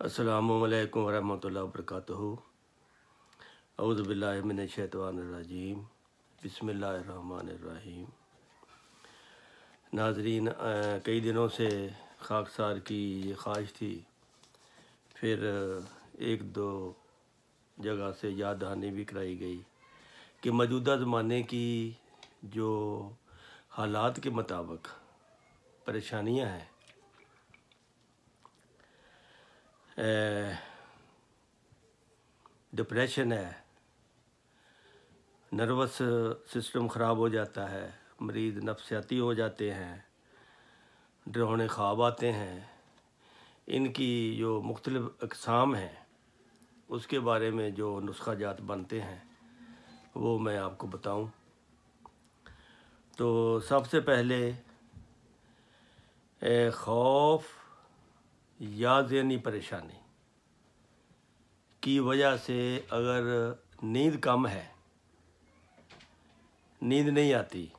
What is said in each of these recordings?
अस्सलामुअलैकुम वरहमतुल्लाहि वबरकातुहू। औज़ु बिल्लाहि मिनश्शैतानिर्रजीम। बिस्मिल्लाहिर्रहमानिर्रहीम। नाज़रीन, कई दिनों से खाकसार की ये ख्वाहिश थी, फिर एक दो जगह से याद दहानी भी कराई गई कि मौजूदा ज़माने की जो हालात के मुताबिक परेशानियां हैं, डिप्रेशन है, नर्वस सिस्टम ख़राब हो जाता है, मरीज़ नफसियाती हो जाते हैं, डरावने ख्वाब आते हैं, इनकी जो मुख्तलिफ़ अक़साम हैं उसके बारे में जो नुस्खा जात बनते हैं वो मैं आपको बताऊं। तो सबसे पहले खौफ या ज़हनी परेशानी की वजह से अगर नींद कम है, नींद नहीं आती,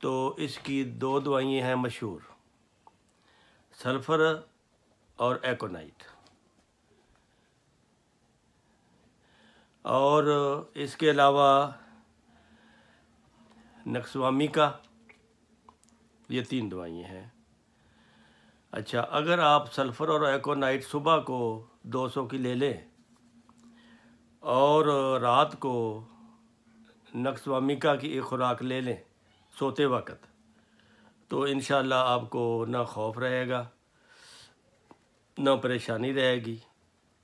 तो इसकी दो दवाइयाँ हैं मशहूर, सल्फ़र और एकोनाइट। और इसके अलावा नक्सवामिका, ये 3 दवाइयाँ हैं। अच्छा, अगर आप सल्फ़र और एकोनाइट सुबह को 200 की ले लें और रात को नक्सवामिका की एक खुराक ले लें सोते वक्त, तो इंशाअल्लाह आपको ना खौफ रहेगा, ना परेशानी रहेगी,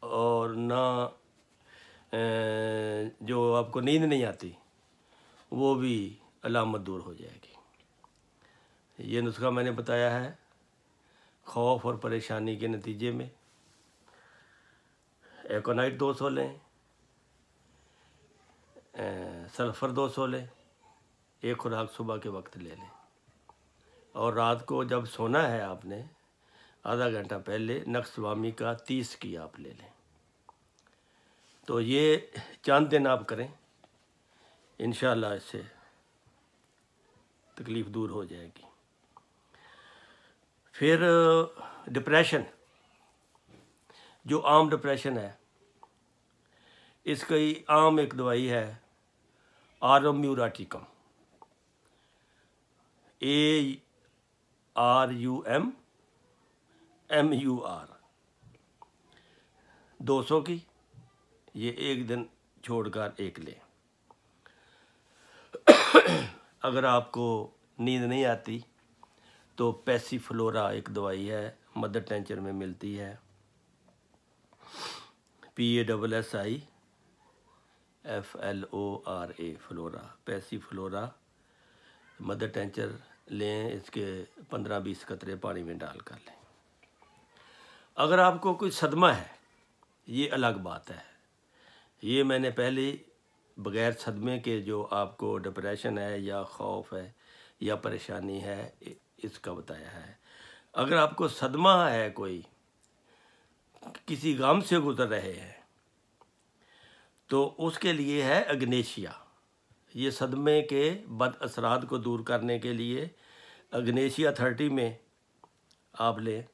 और ना जो आपको नींद नहीं आती वो भी अलामत दूर हो जाएगी। ये नुस्खा मैंने बताया है खौफ और परेशानी के नतीजे में। एकोनाइट 200 लें, सल्फ़र 200 लें, एक खुराक सुबह के वक्त ले लें, और रात को जब सोना है आपने आधा घंटा पहले नक्सवामिका 30 की आप ले लें। तो ये चंद दिन आप करें, इंशाअल्लाह इससे तकलीफ़ दूर हो जाएगी। फिर डिप्रेशन, जो आम डिप्रेशन है, इसकी आम एक दवाई है आरम्यूराटिकम, ARUMMUR, 200 की, ये एक दिन छोड़कर एक लें। अगर आपको नींद नहीं आती तो पैसीफ्लोरा एक दवाई है, मदर टेंचर में मिलती है, PASSIFLORA, flora, Passiflora mother tincture लें, इसके 15-20 कतरे पानी में डाल कर लें। अगर आपको कोई सदमा है, ये अलग बात है, ये मैंने पहले बग़ैर सदमे के जो आपको डिप्रेशन है या खौफ है या परेशानी है इसका बताया है। अगर आपको सदमा है, कोई किसी गम से गुजर रहे हैं, तो उसके लिए है अग्नेशिया। ये सदमे के बद असरात को दूर करने के लिए अग्नेशिया 30 में आप लें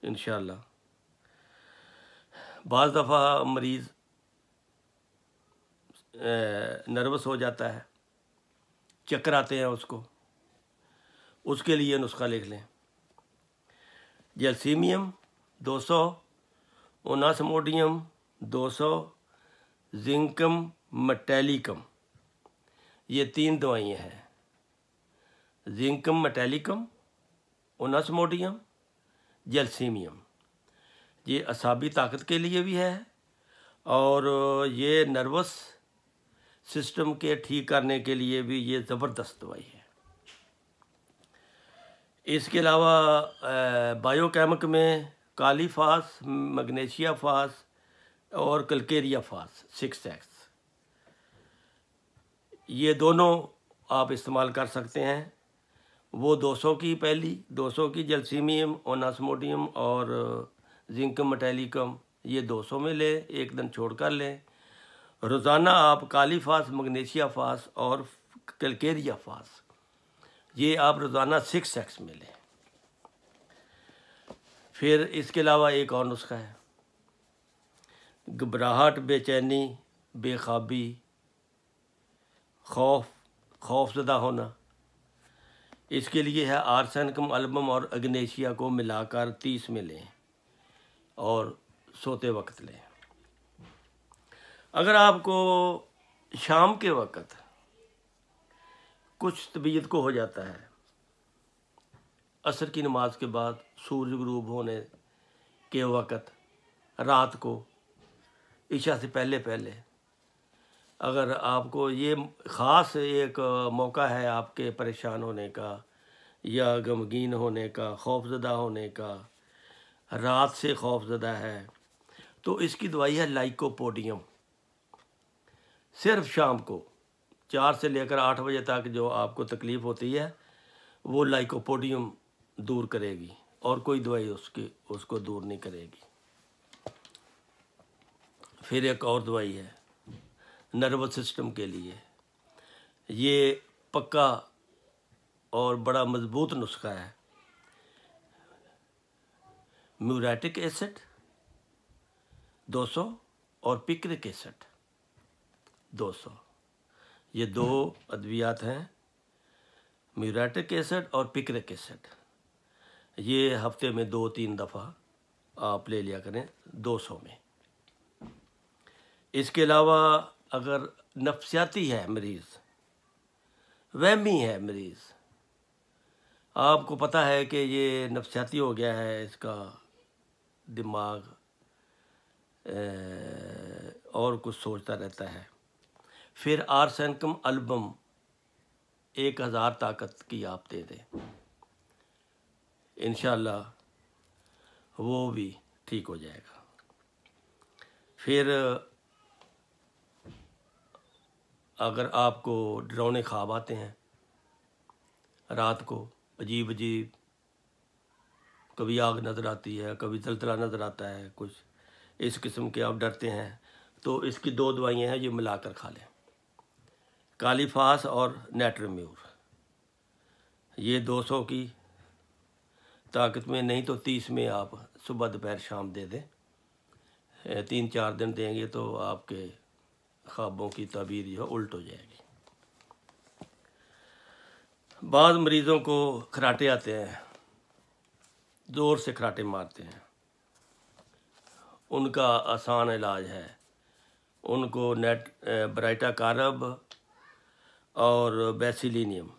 इंशाअल्लाह। बाज़ दफ़ा मरीज़ नर्वस हो जाता है, चक्कर आते हैं उसके लिए नुस्खा लिख लें, जैल्सीमियम 200, ओनास्मोडियम 200, जिंकम मेटालिकम, ये 3 दवाइयाँ हैं। जिंकम मेटालिकम, ओनास्मोडियम, जैल्सीमियम, ये असाबी ताकत के लिए भी है और ये नर्वस सिस्टम के ठीक करने के लिए भी ये ज़बरदस्त दवाई है। इसके अलावा बायोकेमिक में कालीफास, मैग्नीशिया फास और कल्केरिया फास 6X, ये दोनों आप इस्तेमाल कर सकते हैं। वो 200 की पहली, 200 की जैल्सीमियम, ओनास्मोडियम और जिंकम मेटालिकम, ये 200 में लें, एक दिन छोड़ कर लें। रोज़ाना आप कालीफास, मैग्नीशिया फास और कल्केरिया फास, ये आप रोज़ाना 6X में लें। फिर इसके अलावा एक और नुस्खा है, घबराहट, बेचैनी, बेख्वाबी, खौफज़दा होना, इसके लिए है आर्सेनिकम अल्बम और अग्नेशिया को मिलाकर 30 में लें और सोते वक्त लें। अगर आपको शाम के वक्त कुछ तबीयत को हो जाता है, असर की नमाज के बाद, सूरज गुरूब होने के वक्त, रात को, ईशा से पहले पहले, अगर आपको ये ख़ास एक मौका है आपके परेशान होने का या गमगीन होने का, खौफज़दा होने का, रात से खौफज़दा है, तो इसकी दवाई है लाइकोपोडियम। सिर्फ शाम को 4 से लेकर 8 बजे तक जो आपको तकलीफ़ होती है वो लाइकोपोडियम दूर करेगी और कोई दवाई उसको दूर नहीं करेगी। फिर एक और दवाई है नर्वस सिस्टम के लिए, ये पक्का और बड़ा मजबूत नुस्खा है। म्यूरेटिक एसिड 200 और पिक्रिक एसिड 200, ये 2 अद्वियात हैं, म्यूरेटिक एसिड और पिक्रिक एसिड। ये हफ्ते में 2-3 दफ़ा आप ले लिया करें 200 में। इसके अलावा अगर नफ्सियाती है मरीज़, वहमी है मरीज़, आपको पता है कि ये नफ्सियाती हो गया है, इसका दिमाग और कुछ सोचता रहता है, फिर आर्सेनिकम अल्बम 1000 ताकत की आप दे दें, इंशाअल्लाह वो भी ठीक हो जाएगा। फिर अगर आपको डरावने ख्वाब आते हैं रात को, अजीब अजीब, कभी आग नज़र आती है, कभी जलजला नज़र आता है, कुछ इस किस्म के आप डरते हैं, तो इसकी 2 दवाइयाँ हैं, ये मिलाकर खा लें, कालीफास और नेट्रम्यूर। ये 200 की ताकत में, नहीं तो 30 में आप सुबह दोपहर शाम दे दें। 3-4 दिन देंगे तो आपके ख्वाबों की ताबीर जो है उल्ट हो जाएगी। बाज़ मरीज़ों को खराटे आते हैं, ज़ोर से खराटे मारते हैं, उनका आसान इलाज है, उनको ब्राइटा कारब और बेसिलिनियम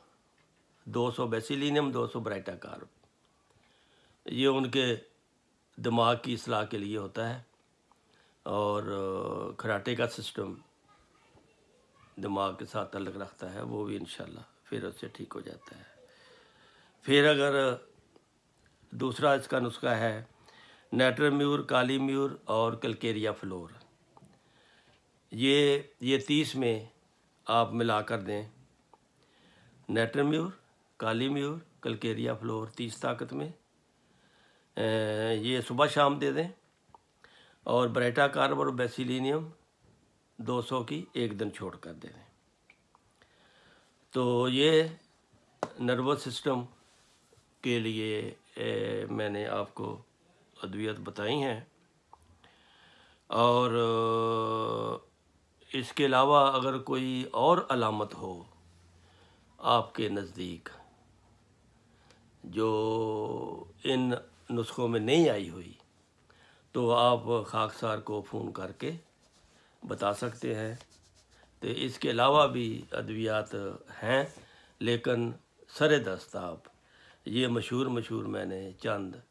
200 बेसिलिनियम 200 ब्राइटा कारब, ये उनके दिमाग की इस्लाह के लिए होता है। और खराटे का सिस्टम दिमाग के साथ तल्लुक़ रखता है, वो भी इंशाल्लाह फिर उससे ठीक हो जाता है। फिर अगर दूसरा इसका नुस्खा है नेट्रम्यूर, कालीम्यूर और कलकेरिया फ्लोर, ये 30 में आप मिला कर दें, नेट्रम्यूर, कालीम्यूर, कलकेरिया फ्लोर 30 ताकत में, ये सुबह शाम दे दें, और ब्राइटा कार्ब और बेसिलिनियम 200 की 1 दिन छोड़ कर दे दें। तो ये नर्वस सिस्टम के लिए मैंने आपको अद्वियत बताई हैं। और इसके अलावा अगर कोई और अलामत हो आपके नज़दीक जो इन नुस्खों में नहीं आई हुई, तो आप खाकसार को फ़ोन करके बता सकते हैं। तो इसके अलावा भी अद्वियात हैं, लेकिन सरे दस्ताब ये मशहूर मैंने चंद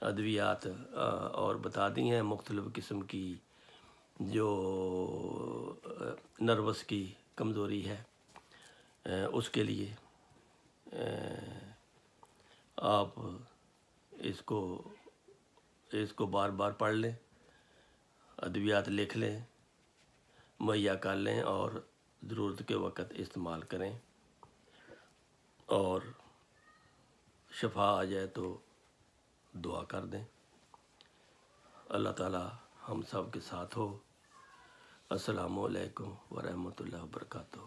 अद्वियात और बता दी हैं, मुख्तलिफ़ किस्म की जो नर्वस की कमज़ोरी है उसके लिए। आप इसको बार बार पढ़ लें, अद्वियात लिख लें, मुहैया कर लें और ज़रूरत के वक़्त इस्तेमाल करें, और शफा आ जाए तो दुआ कर दें। अल्लाह ताला हम सब के साथ हो। अस्सलामु अलैकुम व रहमतुल्लाहि व बरकातुहू।